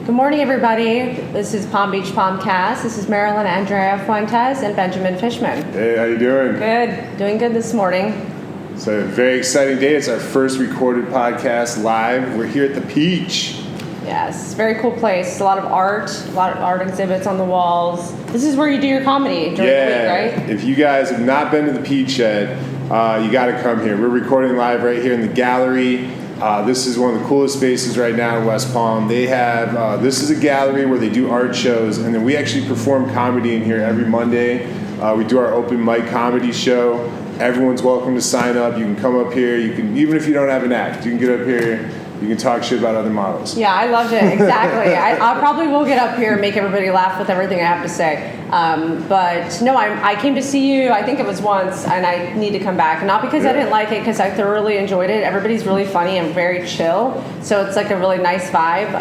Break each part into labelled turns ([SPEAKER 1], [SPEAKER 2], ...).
[SPEAKER 1] Good morning, everybody. This is Palm Beach Palmcast. This is Marilyn, Andrea Fuentes, and Benjamin Fishman.
[SPEAKER 2] Hey, how you doing?
[SPEAKER 1] Good. Doing good this morning.
[SPEAKER 2] It's a very exciting day. It's our first recorded podcast live. We're here at the Peach.
[SPEAKER 1] Yes, it's a very cool place. A lot of art exhibits on the walls. This is where you do your comedy during the week, right?
[SPEAKER 2] If you guys have not been to the Peach yet, you got to come here. We're recording live right here in the gallery. This is one of the coolest spaces right now in West Palm. They have, this is a gallery where they do art shows, and then we actually perform comedy in here every Monday. We do our open mic comedy show. Everyone's welcome to sign up. You can come up here. You can, even if you don't have an act, you can get up here. You can talk shit about other models.
[SPEAKER 1] Yeah, I loved it. Exactly. I probably will get up here and make everybody laugh with everything I have to say. But no, I came to see you, I think it was once, and I need to come back. Not because I didn't like it, because I thoroughly enjoyed it. Everybody's really funny and very chill. So it's like a really nice vibe.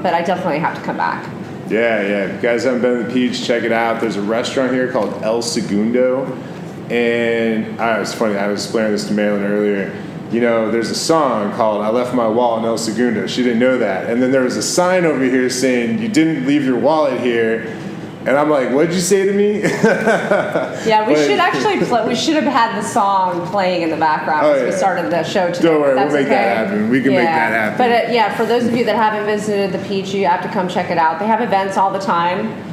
[SPEAKER 1] But I definitely have to come back.
[SPEAKER 2] Yeah. If you guys haven't been to the Peach, check it out. There's a restaurant here called El Segundo. And it's funny, I was explaining this to Marilyn earlier. You know, there's a song called I Left My Wallet in El Segundo. She didn't know that. And then there was a sign over here saying, you didn't leave your wallet here. And I'm like, what'd you say to me?
[SPEAKER 1] Yeah, we should actually we should have had the song playing in the background as we started the show today.
[SPEAKER 2] Don't worry, we'll make that happen. We can make that happen.
[SPEAKER 1] But for those of you that haven't visited the Peach, you have to come check it out. They have events all the time.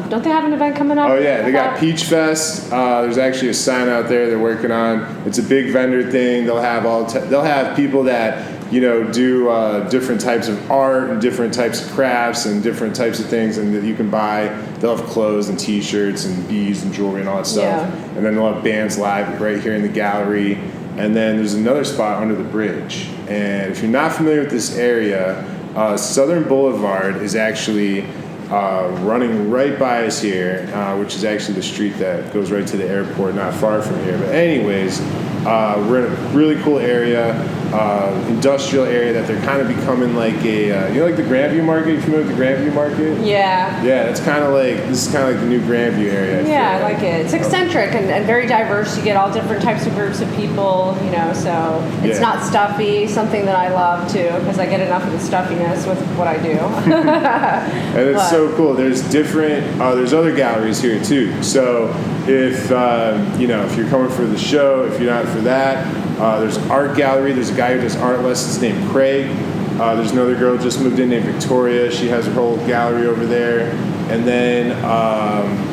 [SPEAKER 1] Don't they have an event coming up?
[SPEAKER 2] Oh, yeah. They got Peach Fest. There's actually a sign out there they're working on. It's a big vendor thing. They'll have people that, you know, do different types of art and different types of crafts and different types of things and that you can buy. They'll have clothes and T-shirts and beads and jewelry and all that stuff.
[SPEAKER 1] Yeah.
[SPEAKER 2] And then they'll have bands live right here in the gallery. And then there's another spot under the bridge. And if you're not familiar with this area, Southern Boulevard is actually running right by us here, which is actually the street that goes right to the airport, not far from here. But anyways, we're in a really cool area, industrial area that they're kind of becoming like a, like the Grandview Market. You familiar with the Grandview Market?
[SPEAKER 1] Yeah.
[SPEAKER 2] Yeah, this is kind of like the new Grandview area.
[SPEAKER 1] I like it. It's eccentric and very diverse. You get all different types of groups of people, so it's not stuffy, something that I love too, because I get enough of the stuffiness with what I do.
[SPEAKER 2] And it's so cool. There's there's other galleries here too. So if you're coming for the show, if you're not for that, there's an art gallery. There's a guy who does art lessons named Craig. There's another girl who just moved in named Victoria. She has her whole gallery over there. And then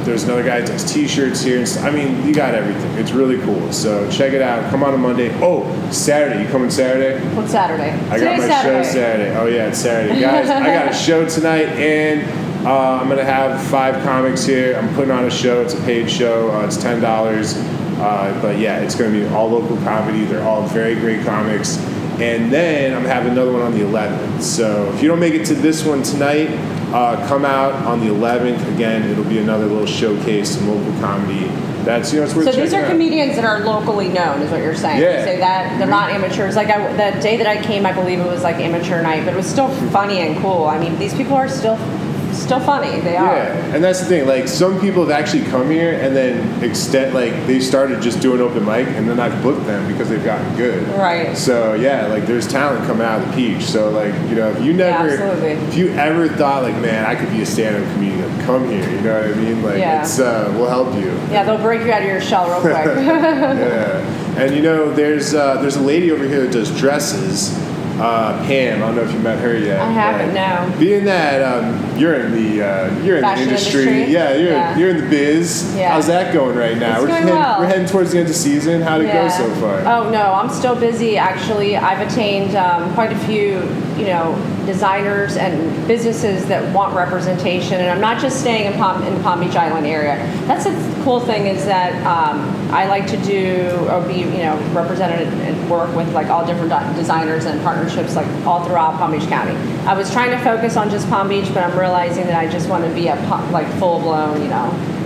[SPEAKER 2] there's another guy who does T-shirts here. I mean, you got everything. It's really cool. So check it out. Come on a Monday. Oh, Saturday. You coming Saturday?
[SPEAKER 1] What's Saturday?
[SPEAKER 2] I got my show Saturday. Oh, yeah, it's Saturday. Guys, I got a show tonight, and I'm going to have 5 comics here. I'm putting on a show. It's a paid show. It's $10. But, yeah, it's going to be all local comedy. They're all very great comics. And then I'm having another one on the 11th. So if you don't make it to this one tonight, come out on the 11th. Again, it'll be another little showcase, some local comedy. That's, it's worth checking out.
[SPEAKER 1] So these are comedians that are locally known, is what you're saying.
[SPEAKER 2] Yeah.
[SPEAKER 1] You say that they're not amateurs. Like the day that I came, I believe it was like amateur night, but it was still funny and cool. I mean, these people are still funny. They are.
[SPEAKER 2] Yeah, and that's the thing. Like, some people have actually come here and then they started just doing open mic, and then I've booked them because they've gotten good.
[SPEAKER 1] Right.
[SPEAKER 2] So yeah, like there's talent coming out of the Peach. So like, if you ever thought like, man, I could be a stand-up comedian, come here. You know what I mean? Like, it's we'll help you.
[SPEAKER 1] Yeah, they'll break you out of your shell real quick.
[SPEAKER 2] Yeah, and there's a lady over here that does dresses. Pam, I don't know if you met her yet.
[SPEAKER 1] I haven't, no.
[SPEAKER 2] Being that you're in the industry. Yeah, you're in the biz. Yeah. How's that going right now?
[SPEAKER 1] It's going well.
[SPEAKER 2] We're heading towards the end of season. How'd it go so far?
[SPEAKER 1] Oh, no, I'm still busy. Actually, I've attained quite a few, designers and businesses that want representation. And I'm not just staying in the Palm Beach Island area. That's the cool thing is that I like to do or be, represented and work with like all different designers and partnerships like all throughout Palm Beach County. I was trying to focus on just Palm Beach, but I'm realizing that I just want to be a full-blown,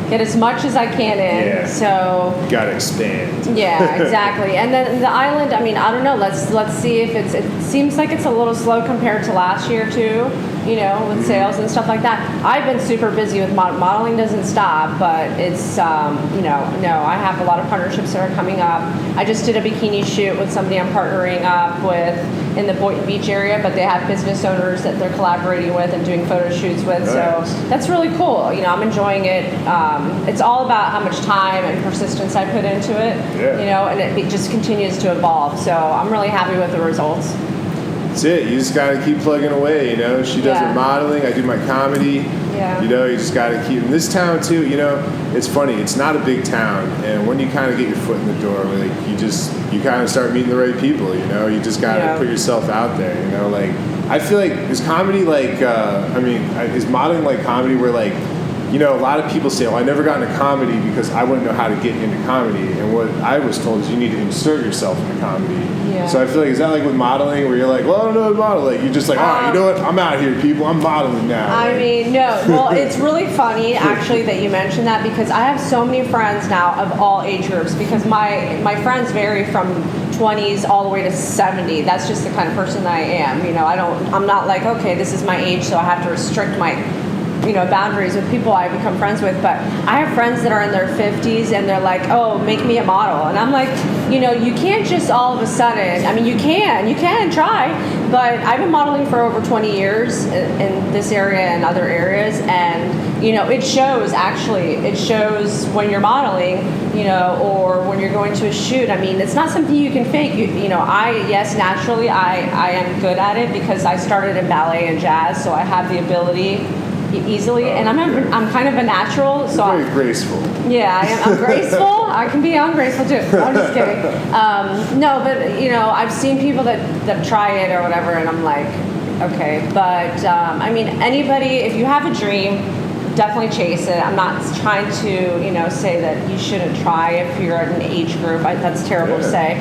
[SPEAKER 1] get as much as I can in.
[SPEAKER 2] Yeah.
[SPEAKER 1] So
[SPEAKER 2] gotta expand.
[SPEAKER 1] Yeah, exactly. And then the island, I mean, I don't know. Let's see if it seems like it's a little slow compared to last year too. You know, with sales and stuff like that. I've been super busy with modeling. Doesn't stop, but it's you know, no. I have a lot of partnerships that are coming up. I just did a bikini shoot with somebody I'm partnering up with in the Boynton Beach area, but they have business owners that they're collaborating with and doing photo shoots with.
[SPEAKER 2] Nice.
[SPEAKER 1] So that's really cool. You know, I'm enjoying it. It's all about how much time and persistence I put into it.
[SPEAKER 2] Yeah.
[SPEAKER 1] You know, and it just continues to evolve. So I'm really happy with the results.
[SPEAKER 2] That's it. You just got to keep plugging away, you know. She does her modeling. I do my comedy.
[SPEAKER 1] Yeah.
[SPEAKER 2] You know, you just got to keep... In this town, too, you know, it's funny. It's not a big town. And when you kind of get your foot in the door, like, you kind of start meeting the right people, you know. You just got to put yourself out there, you know. Like, I feel like, is comedy like... is modeling like comedy where, like, you know, a lot of people say, I never got into comedy because I wouldn't know how to get into comedy. And what I was told is you need to insert yourself into comedy. Yeah. So I feel like, is that like with modeling where you're like, well, I don't know how to model? Like, you're just like, you know what? I'm out here, people. I'm modeling now.
[SPEAKER 1] I mean, no. Well, it's really funny, actually, that you mentioned that because I have so many friends now of all age groups because my friends vary from 20s all the way to 70. That's just the kind of person that I am. You know, I'm not like, okay, this is my age, so I have to restrict my boundaries with people I become friends with. But I have friends that are in their 50s and they're like, oh, make me a model. And I'm like, you know, you can't just all of a sudden, I mean, you can try, but I've been modeling for over 20 years in this area and other areas. And, you know, it shows when you're modeling, you know, or when you're going to a shoot. I mean, it's not something you can fake. Naturally, I am good at it because I started in ballet and jazz, so I have the ability easily, and I'm kind of a natural. So
[SPEAKER 2] you're very graceful.
[SPEAKER 1] Yeah, I'm graceful. I can be ungraceful too. I'm just kidding. No, but you know, I've seen people that try it or whatever, and I'm like, okay. But I mean, anybody, if you have a dream, definitely chase it. I'm not trying to, say that you shouldn't try if you're at an age group. That's terrible to say.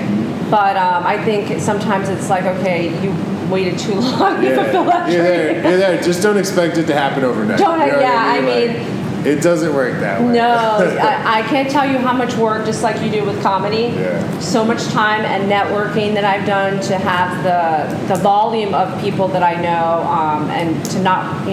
[SPEAKER 1] But I think sometimes it's like, okay, you waited too long to fulfill that dream.
[SPEAKER 2] You're there. Just don't expect it to happen overnight.
[SPEAKER 1] I mean,
[SPEAKER 2] it doesn't work that way.
[SPEAKER 1] No, I can't tell you how much work, just like you do with comedy, so much time and networking that I've done to have the volume of people that I know, and to not,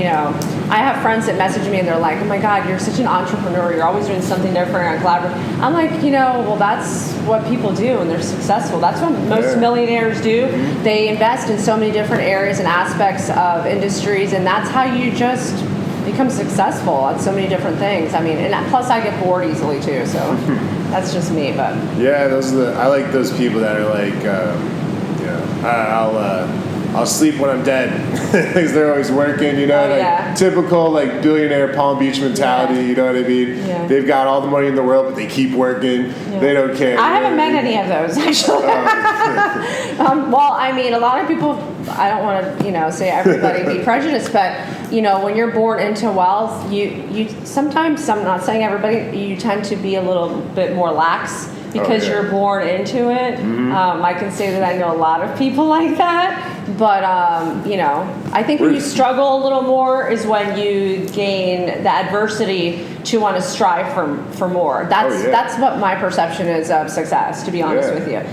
[SPEAKER 1] I have friends that message me and they're like, oh my God, you're such an entrepreneur. You're always doing something different and collaborative. I'm like, well, that's what people do and they're successful. That's what most millionaires do. Mm-hmm. They invest in so many different areas and aspects of industries, and that's how you just become successful at so many different things. I mean, and plus I get bored easily too, so that's just me. But
[SPEAKER 2] yeah, I like those people that are like, I'll sleep when I'm dead because they're always working, typical like billionaire Palm Beach mentality, you know what I mean? Yeah. They've got all the money in the world, but they keep working. Yeah. They don't care.
[SPEAKER 1] I haven't met any of those actually. Well, I mean, a lot of people, I don't want to, say everybody be prejudiced, but when you're born into wealth, you sometimes, I'm not saying everybody, you tend to be a little bit more lax because you're born into it. Mm-hmm. I can say that I know a lot of people like that. But, I think when you struggle a little more is when you gain the adversity to want to strive for more. That's what my perception is of success, to be honest with you.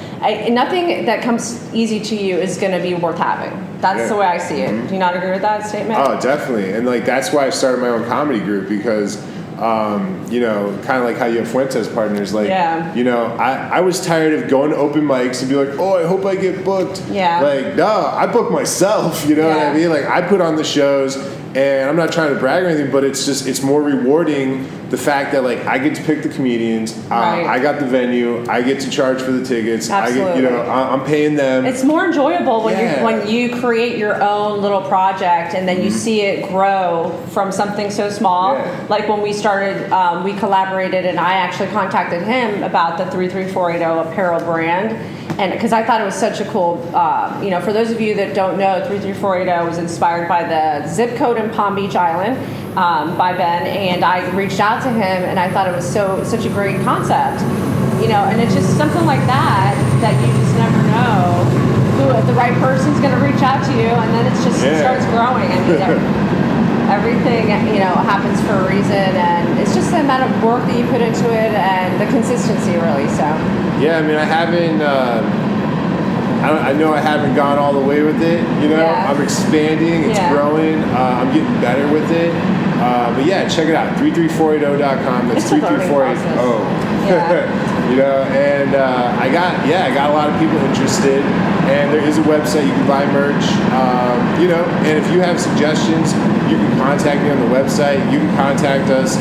[SPEAKER 1] Nothing that comes easy to you is going to be worth having. That's the way I see it. Mm-hmm. Do you not agree with that statement?
[SPEAKER 2] Oh, definitely. And that's why I started my own comedy group because kind of like how you have Fuentes partners. I was tired of going to open mics and be like, oh, I hope I get booked. Yeah. Like, no, I book myself. You know what I mean? Like, I put on the shows, and I'm not trying to brag or anything, but it's more rewarding the fact that I get to pick the comedians. I got the venue. I get to charge for the tickets.
[SPEAKER 1] Absolutely.
[SPEAKER 2] I'm paying them.
[SPEAKER 1] It's more enjoyable when you create your own little project and then you see it grow from something so small. Yeah. Like when we started, we collaborated, and I actually contacted him about the 33480 apparel brand. And because I thought it was such a cool, for those of you that don't know, 33480 was inspired by the zip code in Palm Beach Island by Ben, and I reached out to him, and I thought it was such a great concept, and it's just something like that you just never know who the right person's going to reach out to you, and then it starts growing. I mean, everything, happens for a reason, and it's just the amount of work that you put into it and the consistency, really. So.
[SPEAKER 2] Yeah, I mean, I haven't. I know I haven't gone all the way with it.
[SPEAKER 1] Yeah.
[SPEAKER 2] I'm expanding. It's growing. I'm getting better with it. But yeah, check it out. 33480.com. That's 33480.
[SPEAKER 1] Yeah.
[SPEAKER 2] And I got a lot of people interested, and there is a website you can buy merch. And if you have suggestions, you can contact me on the website. You can contact us.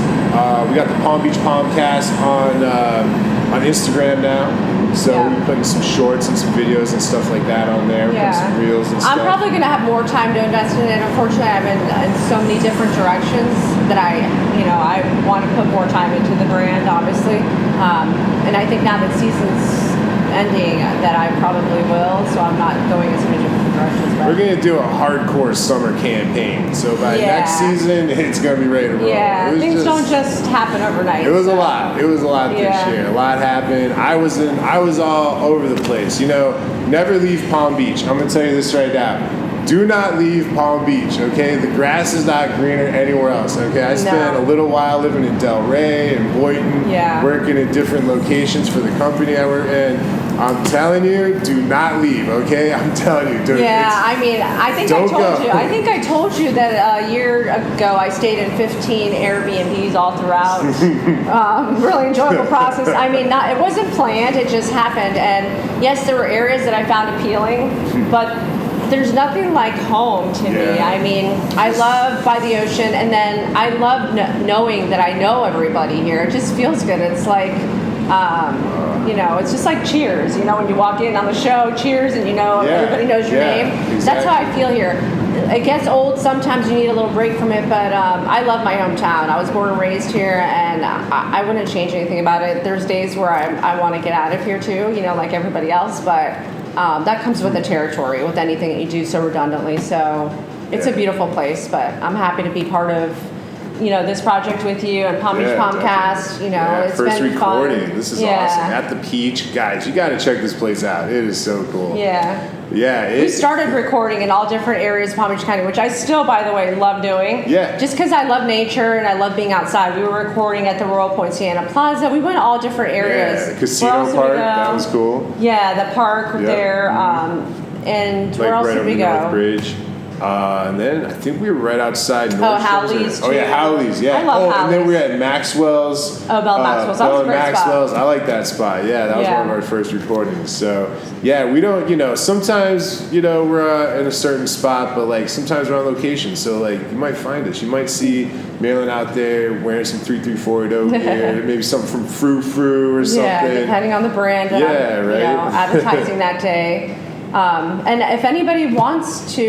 [SPEAKER 2] We got the Palm Beach Palmcast on Instagram now. So we're putting some shorts and some videos and stuff like that on there. We're putting some reels and stuff.
[SPEAKER 1] I'm probably going to have more time to invest in it. Unfortunately, I'm in so many different directions that I want to put more time into the brand, obviously. And I think now that season's ending, that I probably will. So I'm not going as many different directions.
[SPEAKER 2] We're going to do a hardcore summer campaign. So by next season, it's going to be ready to roll.
[SPEAKER 1] Yeah, things don't just happen overnight.
[SPEAKER 2] It was a lot. It was a lot this year. A lot happened. I was all over the place. Never leave Palm Beach. I'm going to tell you this right now. Do not leave Palm Beach, okay? The grass is not greener anywhere else, okay? I spent a little while living in Del Rey and Boynton, working in different locations for the company I work in. I'm telling you, do not leave, okay? I'm telling you.
[SPEAKER 1] I think I told you that a year ago I stayed in 15 Airbnbs all throughout. Really enjoyable process. It wasn't planned, it just happened. And yes, there were areas that I found appealing, but there's nothing like home to me. I love by the ocean, and then I love knowing that I know everybody here. It just feels good. It's like, it's just like Cheers. When you walk in on the show, Cheers, and everybody knows your name.
[SPEAKER 2] Exactly.
[SPEAKER 1] That's how I feel here. It gets old. Sometimes you need a little break from it, but I love my hometown. I was born and raised here, and I wouldn't change anything about it. There's days where I want to get out of here too, like everybody else, but that comes with the territory, with anything that you do so redundantly. So it's a beautiful place, but I'm happy to be part of, this project with you and Palm Beach Palmcast. It's
[SPEAKER 2] first
[SPEAKER 1] been
[SPEAKER 2] recording.
[SPEAKER 1] Fun.
[SPEAKER 2] This is awesome. At the Peach. Guys, you got to check this place out. It is so cool. We
[SPEAKER 1] started recording in all different areas of Palm Beach County, which I still, by the way, love doing. Just because I love nature and I love being outside. We were recording at the Royal Point Sienna Plaza. We went all different areas.
[SPEAKER 2] Yeah, Casino Park. That was cool.
[SPEAKER 1] Yeah, the park there. And where else did we go?
[SPEAKER 2] North Bridge. And then I think we were right outside North Shores.
[SPEAKER 1] Howley's too.
[SPEAKER 2] Oh yeah, Howley's. Yeah.
[SPEAKER 1] I love Howley's.
[SPEAKER 2] And then we were at Maxwell's.
[SPEAKER 1] Bell Maxwell's. That was a great spot.
[SPEAKER 2] I like that spot. Yeah, that was one of our first recordings. So we don't. Sometimes we're in a certain spot, but sometimes we're on location. So you might find us. You might see Marilyn out there wearing some 33480 gear, maybe something from Frou Frou or something.
[SPEAKER 1] Yeah, depending on the brand. That I'm, advertising that day. And if anybody wants to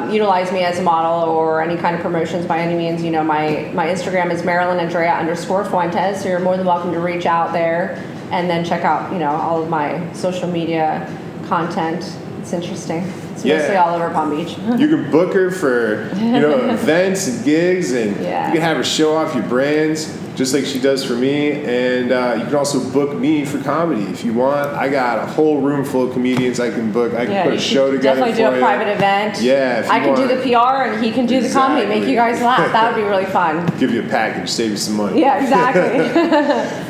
[SPEAKER 1] utilize me as a model or any kind of promotions by any means, my Instagram is MarilynAndrea_Fuentes. So you're more than welcome to reach out there and then check out, all of my social media content. It's interesting. It's mostly all over Palm Beach.
[SPEAKER 2] You can book her for, events and gigs, and you can have her show off your brands, just like she does for me. And you can also book me for comedy if you want. I got a whole room full of comedians I can book. I can put a show together for you.
[SPEAKER 1] Definitely do a private event.
[SPEAKER 2] Yeah, if you
[SPEAKER 1] I can do the PR and he can do the comedy, make you guys laugh. That would be really fun.
[SPEAKER 2] Give you a package, save you some money.
[SPEAKER 1] Yeah, exactly.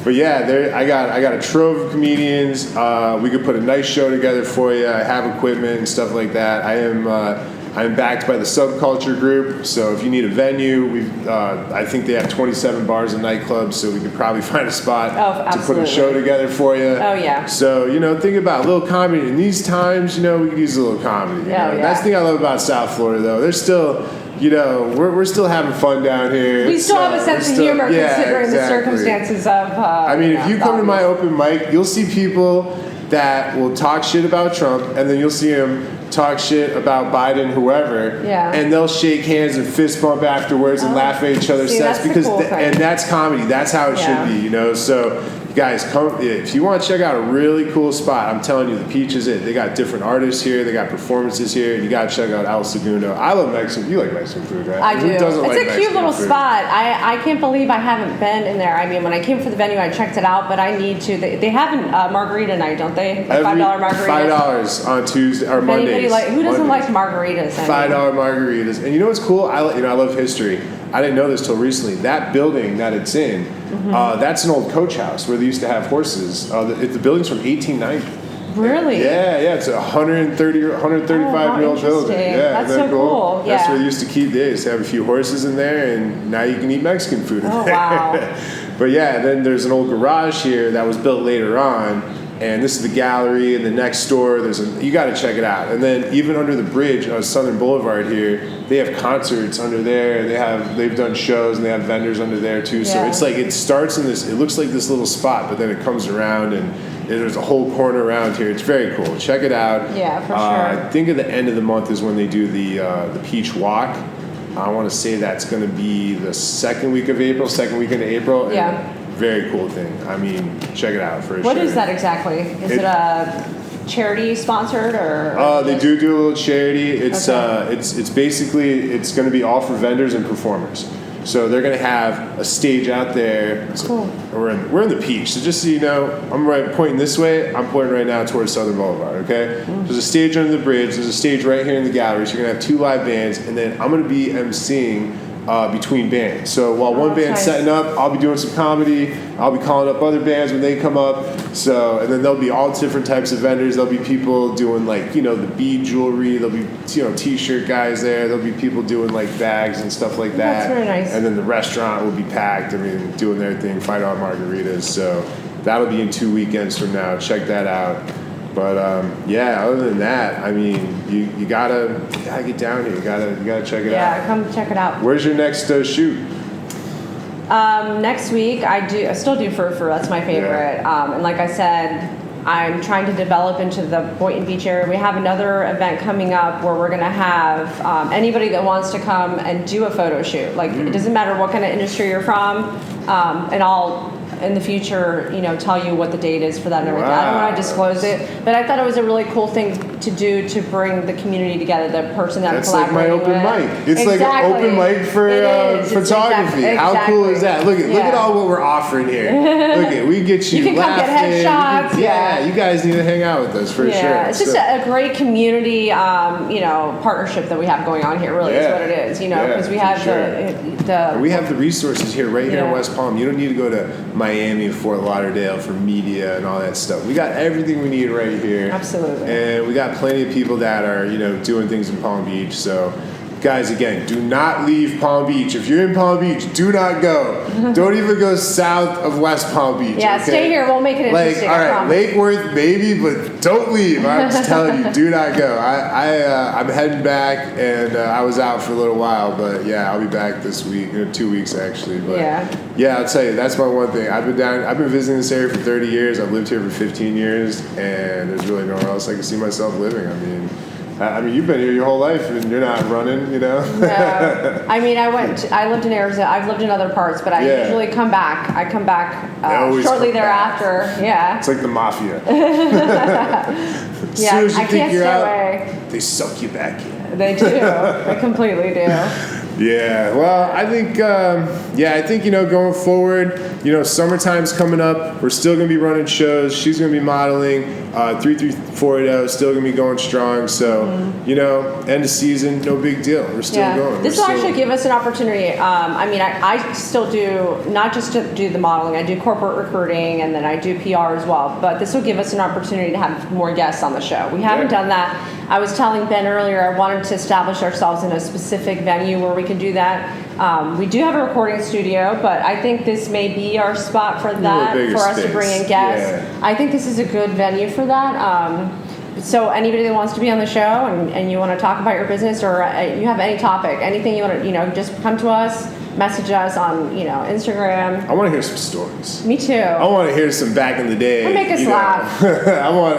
[SPEAKER 2] But I got a trove of comedians. We could put a nice show together for you. I have equipment and stuff like that. I'm backed by the Subculture Group, so if you need a venue, I think they have 27 bars and nightclubs, so we could probably find a spot to put a show together for you.
[SPEAKER 1] Oh, yeah.
[SPEAKER 2] So, think about a little comedy. In these times, we could use a little comedy. That's the thing I love about South Florida, though. There's still, we're still having fun down here.
[SPEAKER 1] We still have a sense of humor considering the circumstances of...
[SPEAKER 2] if you come to my open mic, you'll see people that will talk shit about Trump, and then you'll see them talk shit about Biden, whoever, and they'll shake hands and fist bump afterwards and laugh at each other's sets because, and that's comedy. That's how it should be, So guys, come if you want to check out a really cool spot. I'm telling you, the Peach is it. They got different artists here. They got performances here. You got to check out El Segundo. I love Mexican. You like Mexican food, right?
[SPEAKER 1] I do.
[SPEAKER 2] Who doesn't like
[SPEAKER 1] It's a cute little
[SPEAKER 2] food?
[SPEAKER 1] spot. I can't believe I haven't been in there. I mean, when I came for the venue, I checked it out, but I need to. They have a margarita night, don't they? $5 margaritas.
[SPEAKER 2] $5 on Tuesday or Mondays.
[SPEAKER 1] Who doesn't like margaritas?
[SPEAKER 2] $5 margaritas. And you know what's cool? I love history. I didn't know this till recently. That building that it's in, that's an old coach house where they used to have horses. The building's from 1890.
[SPEAKER 1] Really?
[SPEAKER 2] Yeah. It's a 135-year-old building. Yeah,
[SPEAKER 1] that's so cool. Yeah.
[SPEAKER 2] That's where they used to keep. They used to have a few horses in there, and now you can eat Mexican food in there.
[SPEAKER 1] Wow.
[SPEAKER 2] But yeah, then there's an old garage here that was built later on, and this is the gallery, and the next door, you got to check it out. And then even under the bridge on Southern Boulevard here, they have concerts under there. They've done shows, and they have vendors under there too. So it's like it starts in this. It looks like this little spot, but then it comes around, and there's a whole corner around here. It's very cool. Check it out.
[SPEAKER 1] Yeah, for sure.
[SPEAKER 2] I think at the end of the month is when they do the Peach Walk. I want to say that's going to be the second weekend of April.
[SPEAKER 1] Yeah.
[SPEAKER 2] Very cool thing. I mean, check it out for sure.
[SPEAKER 1] What is that exactly? Is it a charity sponsored or?
[SPEAKER 2] They do a little charity. It's it's basically it's going to be all for vendors and performers. So they're going to have a stage out there.
[SPEAKER 1] Cool.
[SPEAKER 2] We're in the Peach. So just so you know, I'm pointing this way. I'm pointing right now towards Southern Boulevard. Okay. There's a stage under the bridge. There's a stage right here in the gallery. So you're going to have 2 live bands, and then I'm going to be emceeing between bands. So while one band's setting up, I'll be doing some comedy. I'll be calling up other bands when they come up. So, and then there'll be all different types of vendors. There'll be people doing the bead jewelry. There'll be t-shirt guys there. There'll be people doing bags and stuff like that.
[SPEAKER 1] That's very nice.
[SPEAKER 2] And then the restaurant will be packed. I mean, doing their thing, $5 margaritas. So that'll be in 2 weekends from now. Check that out. But other than that, I mean, you gotta get down here. You gotta check it out.
[SPEAKER 1] Yeah, come check it out.
[SPEAKER 2] Where's your next shoot?
[SPEAKER 1] Next week, I still do Fur. That's my favorite. Yeah. And like I said, I'm trying to develop into the Boynton Beach area. We have another event coming up where we're going to have anybody that wants to come and do a photo shoot. It doesn't matter what kind of industry you're from, and I'll in the future, tell you what the date is for that and everything. Wow. I don't want to disclose it, but I thought it was a really cool thing to do to bring the community together, the person that I'm collaborating with.
[SPEAKER 2] That's like my open mic. It's like an open mic for photography. Exactly. How cool is that? Look at all what we're offering here. Look at we get you.
[SPEAKER 1] You can
[SPEAKER 2] laughing.
[SPEAKER 1] come get headshots.
[SPEAKER 2] You guys need to hang out with us for sure.
[SPEAKER 1] It's just a great community, partnership that we have going on here. Really, is what it is. Because we have
[SPEAKER 2] we have the resources here, right here in West Palm. You don't need to go to Miami and Fort Lauderdale for media and all that stuff. We got everything we need right here.
[SPEAKER 1] Absolutely.
[SPEAKER 2] And we got plenty of people that are, doing things in Palm Beach. So, guys, again, do not leave Palm Beach. If you're in Palm Beach, do not go. Don't even go south of West Palm Beach.
[SPEAKER 1] Yeah, stay here. We'll make it interesting.
[SPEAKER 2] All right, Lake Worth, maybe, but don't leave. I'm just telling you, do not go. I'm heading back, and I was out for a little while, but yeah, I'll be back this week, 2 weeks actually. But yeah, I'll tell you, that's my one thing. I've been visiting this area for 30 years. I've lived here for 15 years, and there's really nowhere else I can see myself living. I mean, you've been here your whole life, and you're not running,
[SPEAKER 1] No. I mean, I lived in Arizona. I've lived in other parts, but I usually come back. I come back shortly thereafter. Yeah.
[SPEAKER 2] It's like the mafia. As
[SPEAKER 1] soon
[SPEAKER 2] as you
[SPEAKER 1] I
[SPEAKER 2] think
[SPEAKER 1] can't
[SPEAKER 2] you're
[SPEAKER 1] stay
[SPEAKER 2] out,
[SPEAKER 1] away.
[SPEAKER 2] they suck you back in.
[SPEAKER 1] They do. They completely do.
[SPEAKER 2] Yeah, well, I think, going forward, summertime's coming up. We're still going to be running shows. She's going to be modeling. 33480 still going to be going strong. So, end of season, no big deal. We're still going.
[SPEAKER 1] This will actually give us an opportunity. I still do, not just to do the modeling, I do corporate recruiting, and then I do PR as well. But this will give us an opportunity to have more guests on the show. We haven't done that. I was telling Ben earlier, I wanted to establish ourselves in a specific venue where we can do that. We do have a recording studio, but I think this may be our spot for that, for us to bring in guests. Yeah. I think this is a good venue for that. So anybody that wants to be on the show and you want to talk about your business, or you have any topic, anything you want to, just come to us, message us on, Instagram.
[SPEAKER 2] I want to hear some stories.
[SPEAKER 1] Me too.
[SPEAKER 2] I want to hear some back in the day.
[SPEAKER 1] It'll make us laugh.
[SPEAKER 2] I want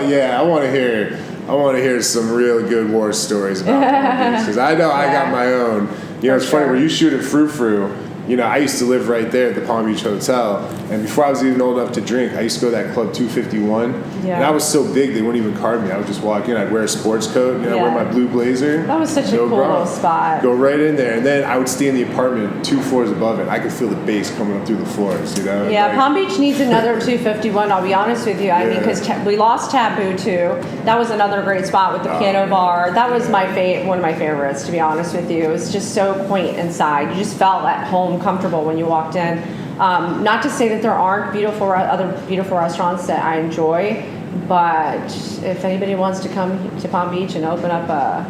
[SPEAKER 2] to hear some real good war stories about Palm Beach, because I know I got my own. It's funny when you shoot at Frou Frou. I used to live right there at the Palm Beach Hotel, and before I was even old enough to drink, I used to go to that Club 251, and I was so big they wouldn't even card me. I would just walk in, I'd wear a sports coat, wear my blue blazer.
[SPEAKER 1] That was such a cool little spot.
[SPEAKER 2] Go right in there, and then I would stay in the apartment 2 floors above it. I could feel the bass coming up through the floors,
[SPEAKER 1] Yeah, Palm Beach needs another 251, I'll be honest with you. I mean, because we lost Taboo, too. That was another great spot with the piano bar. That was one of my favorites, to be honest with you. It was just so quaint inside. You just felt at home, comfortable when you walked in. Not to say that there aren't other beautiful restaurants that I enjoy, but if anybody wants to come to Palm Beach and open up a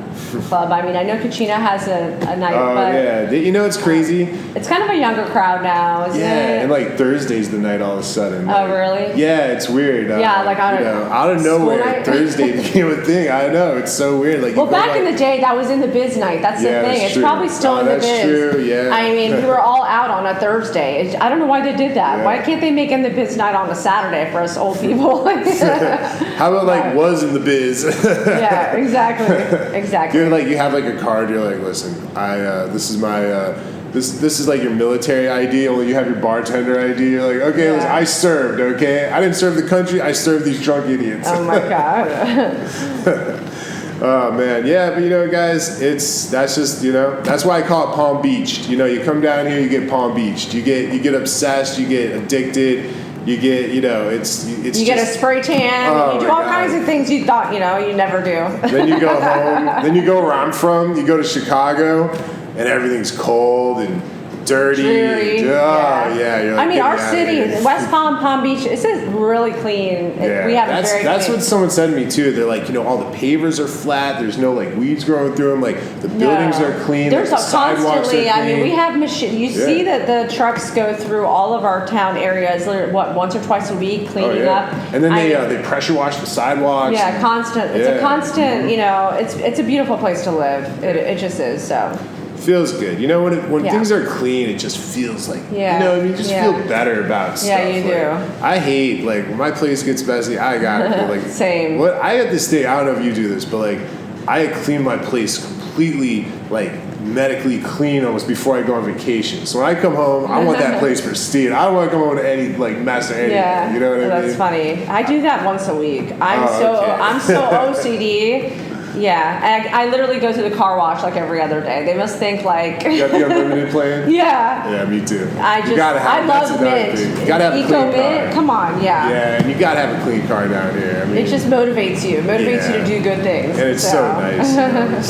[SPEAKER 1] club, I mean, I know Kachina has a night. But
[SPEAKER 2] it's crazy.
[SPEAKER 1] It's kind of a younger crowd now, isn't it?
[SPEAKER 2] Yeah, and like Thursday's the night all of a sudden.
[SPEAKER 1] Oh, really?
[SPEAKER 2] Yeah, it's weird. Out of nowhere, Thursday became a thing. I know, it's so weird.
[SPEAKER 1] Back in the day, that was in the biz night. That's the thing. It's probably still in the biz.
[SPEAKER 2] That's true. Yeah.
[SPEAKER 1] I mean, we were all out on a Thursday. I don't know why they did that. Yeah. Why can't they make in the biz night on a Saturday for us old people?
[SPEAKER 2] How about was in the biz?
[SPEAKER 1] Yeah, exactly.
[SPEAKER 2] You're you have a card. You're like, listen, this is my this is like your military ID. Only you have your bartender ID. You're like, okay, listen, I served. Okay, I didn't serve the country. I served these drunk idiots.
[SPEAKER 1] Oh my god.
[SPEAKER 2] Oh man, yeah, but guys, that's just that's why I call it Palm Beach. You come down here, you get Palm Beach. You get obsessed. You get addicted. You get, it's
[SPEAKER 1] you get a spray tan. You do all kinds of things you thought, you never do.
[SPEAKER 2] Then you go home. Then you go where I'm from. You go to Chicago, and everything's cold and dirty.
[SPEAKER 1] Dreary.
[SPEAKER 2] Yeah.
[SPEAKER 1] I mean, our city, West Palm Beach, it's really clean. We have it very
[SPEAKER 2] That's
[SPEAKER 1] clean.
[SPEAKER 2] what someone said to me too. They're like, all the pavers are flat. There's no weeds growing through them. The buildings are clean.
[SPEAKER 1] There's
[SPEAKER 2] the sidewalks are clean.
[SPEAKER 1] I mean, we have machines. You see that the trucks go through all of our town areas. Once or twice a week, cleaning up.
[SPEAKER 2] And then they pressure wash the sidewalks.
[SPEAKER 1] Yeah, constant. It's a constant. It's a beautiful place to live. It just is. So.
[SPEAKER 2] Feels good. When things are clean, it just feels like, you just feel better about stuff.
[SPEAKER 1] Yeah, you do.
[SPEAKER 2] I hate, when my place gets messy, I gotta feel
[SPEAKER 1] Same.
[SPEAKER 2] I had this thing, I don't know if you do this, but I clean my place completely, medically clean almost before I go on vacation. So when I come home, I want that place pristine. I don't want to come home to any mess or anything.
[SPEAKER 1] Yeah,
[SPEAKER 2] you know what I mean?
[SPEAKER 1] That's funny. I do that once a week. I'm so OCD. Yeah, I literally go to the car wash every other day. They must think
[SPEAKER 2] You got the unlimited plan?
[SPEAKER 1] Yeah.
[SPEAKER 2] Yeah, me too.
[SPEAKER 1] I love mint.
[SPEAKER 2] You gotta have a clean car.
[SPEAKER 1] Mint. Come on, yeah.
[SPEAKER 2] Yeah, and you gotta have a clean car down here. I mean,
[SPEAKER 1] it just motivates you. Motivates you to do good things.
[SPEAKER 2] And it's so nice.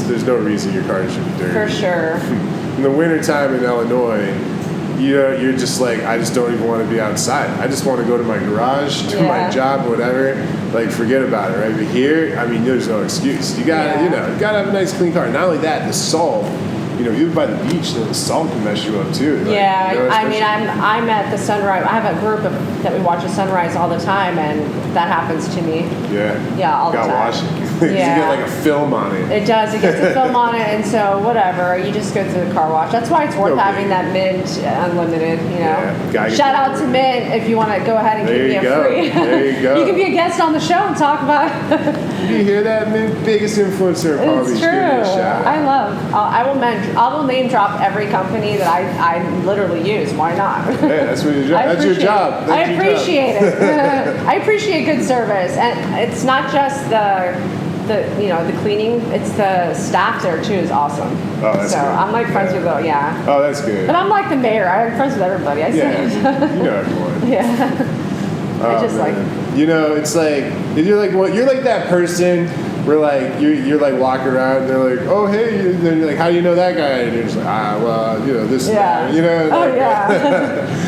[SPEAKER 2] There's no reason your car should be dirty.
[SPEAKER 1] For sure.
[SPEAKER 2] In the wintertime in Illinois, you're just I just don't even want to be outside. I just want to go to my garage, do my job, whatever. Forget about it, right? But here, I mean, there's no excuse. You gotta, you gotta have a nice clean car. Not only that, the salt. Even by the beach, the salt can mess you up too.
[SPEAKER 1] I mean, I'm at the sunrise. I have a group that we watch the sunrise all the time, and that happens to me. Yeah, all the time.
[SPEAKER 2] Gotta watch it. You get a film on it.
[SPEAKER 1] It does. It gets a film on it, and so whatever. You just go to the car wash. That's why it's worth having that Mint Unlimited. Shout out to Mint if you want to go ahead and give me a free.
[SPEAKER 2] There you go.
[SPEAKER 1] You can be a guest on the show and talk about.
[SPEAKER 2] You hear that, Mint? Biggest influencer in Palm Beach.
[SPEAKER 1] It's true. I will name drop every company that I literally use. Why not?
[SPEAKER 2] Hey, that's your job.
[SPEAKER 1] I appreciate it. I appreciate good service, and it's not just the cleaning. It's the staff there too is awesome.
[SPEAKER 2] Oh, that's good.
[SPEAKER 1] I'm friends with them. Yeah.
[SPEAKER 2] Oh, that's good.
[SPEAKER 1] But I'm like the mayor. I'm friends with everybody.
[SPEAKER 2] Everyone.
[SPEAKER 1] Yeah. I just
[SPEAKER 2] it's you're like that person where you're walking around and they're like, oh hey, and then you're like, how do you know that guy? And you're just this guy,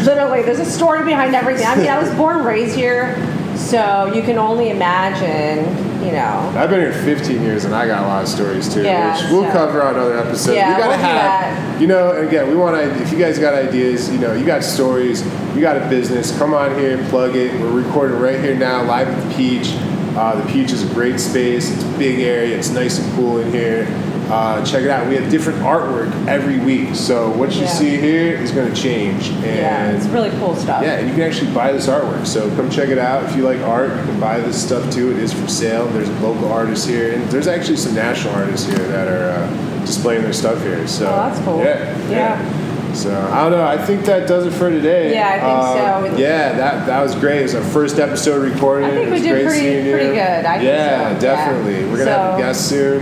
[SPEAKER 1] Literally, there's a story behind everything. I mean, I was born and raised here, so you can only imagine.
[SPEAKER 2] I've been here 15 years and I got a lot of stories too, which we'll cover on other episodes.
[SPEAKER 1] Yeah,
[SPEAKER 2] we gotta have, and again, we want to, if you guys got ideas, you got stories, you got a business, come on here and plug it. We're recording right here now, live at the Peach. The Peach is a great space. It's a big area. It's nice and cool in here. Check it out. We have different artwork every week. So what you see here is going to change. And
[SPEAKER 1] it's really cool stuff.
[SPEAKER 2] Yeah, and you can actually buy this artwork. So come check it out. If you like art, you can buy this stuff too. It is for sale. There's local artists here. And there's actually some national artists here that are displaying their stuff here. So
[SPEAKER 1] that's cool.
[SPEAKER 2] Yeah. So I don't know. I think that does it for today.
[SPEAKER 1] Yeah, I think so.
[SPEAKER 2] Yeah, that was great. It was our first episode recorded.
[SPEAKER 1] I think
[SPEAKER 2] it
[SPEAKER 1] we
[SPEAKER 2] was
[SPEAKER 1] did
[SPEAKER 2] great
[SPEAKER 1] pretty
[SPEAKER 2] seeing you.
[SPEAKER 1] good. I
[SPEAKER 2] yeah,
[SPEAKER 1] think so.
[SPEAKER 2] definitely.
[SPEAKER 1] Yeah.
[SPEAKER 2] We're gonna have a guest soon.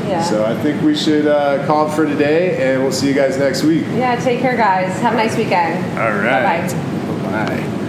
[SPEAKER 1] Yeah.
[SPEAKER 2] So I think we should call it for today, and we'll see you guys next week.
[SPEAKER 1] Yeah, take care, guys. Have a nice weekend.
[SPEAKER 2] All right.
[SPEAKER 1] Bye-bye.
[SPEAKER 2] Bye.